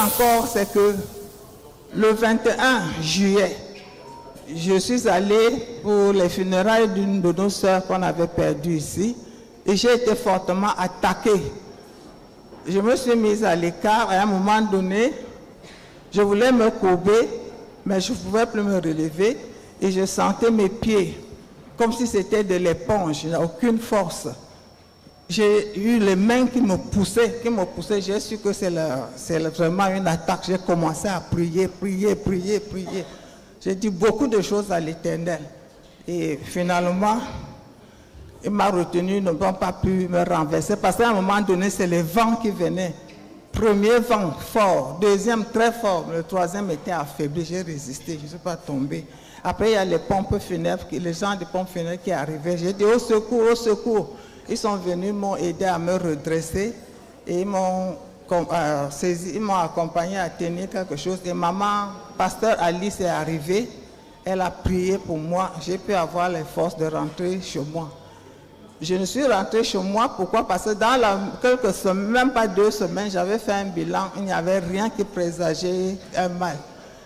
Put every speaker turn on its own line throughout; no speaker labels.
encore, c'est que le 21 juillet, je suis allée pour les funérailles d'une de nos sœurs qu'on avait perdue ici et j'ai été fortement attaquée. Je me suis mise à l'écart et à un moment donné, je voulais me courber, mais je ne pouvais plus me relever et je sentais mes pieds comme si c'était de l'éponge, je n'ai aucune force. J'ai eu les mains qui me poussaient, j'ai su que c'est vraiment une attaque. J'ai commencé à prier. J'ai dit beaucoup de choses à l'Éternel. Et finalement, il m'a retenu, ils n'ont pas pu me renverser. Parce qu'à un moment donné, c'est les vents qui venaient. Premier vent fort, deuxième très fort, le troisième était affaibli. J'ai résisté, je ne suis pas tombé. Après, il y a les pompes funèbres, les gens des pompes funèbres qui arrivaient. J'ai dit au secours, au secours. Ils sont venus, m'ont aidé à me redresser et ils m'ont accompagné à tenir quelque chose. Et maman, pasteur Alice est arrivée, elle a prié pour moi. J'ai pu avoir les forces de rentrer chez moi. Je ne suis rentrée chez moi, pourquoi? Parce que dans quelques semaines, même pas 2 semaines, j'avais fait un bilan, il n'y avait rien qui présageait un mal.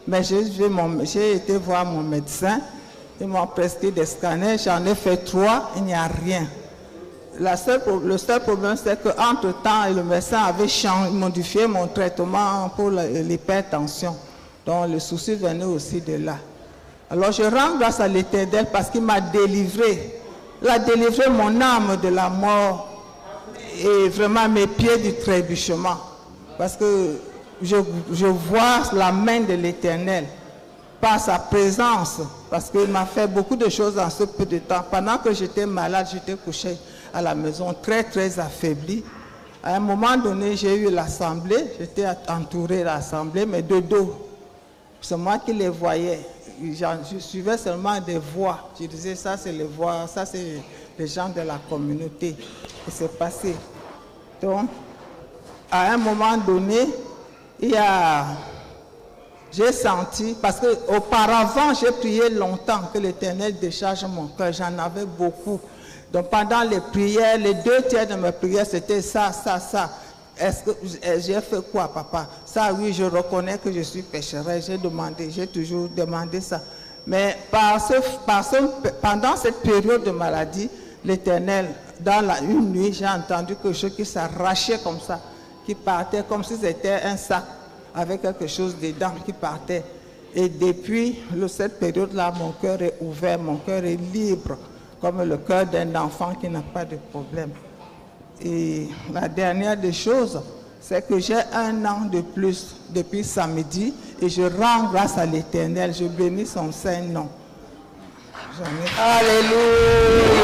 Mais j'ai été voir mon médecin, ils m'ont prescrit des scanners, j'en ai fait 3, il n'y a rien. Le seul problème, c'est qu'entre-temps, le médecin avait modifié mon traitement pour l'hypertension. Donc, le souci venait aussi de là. Alors, je rends grâce à l'Éternel parce qu'il m'a délivré. Il a délivré mon âme de la mort et vraiment mes pieds du trébuchement. Parce que je vois la main de l'Éternel par sa présence. Parce qu'il m'a fait beaucoup de choses en ce peu de temps. Pendant que j'étais malade, j'étais couché à la maison, très affaibli. À un moment donné, j'ai eu l'assemblée, j'étais entouré de l'assemblée, mais de dos. C'est moi qui les voyais. Je suivais seulement des voix. Je disais, ça c'est les voix, ça c'est les gens de la communauté. Et c'est passé. Donc, à un moment donné, j'ai senti, parce qu'auparavant, j'ai prié longtemps que l'Éternel décharge mon cœur. J'en avais beaucoup. Donc pendant les prières, les 2 tiers de mes prières, c'était ça. Est-ce que j'ai fait quoi, papa? Ça, oui, je reconnais que je suis pécheresse. J'ai toujours demandé ça. Mais pendant cette période de maladie, l'Éternel, dans une nuit, j'ai entendu quelque chose qui s'arrachait comme ça, qui partait comme si c'était un sac avec quelque chose dedans qui partait. Et depuis cette période-là, mon cœur est ouvert, mon cœur est libre, comme le cœur d'un enfant qui n'a pas de problème. Et la dernière des choses, c'est que j'ai 1 an de plus depuis samedi et je rends grâce à l'Éternel, je bénis son Saint-Nom.
Alléluia.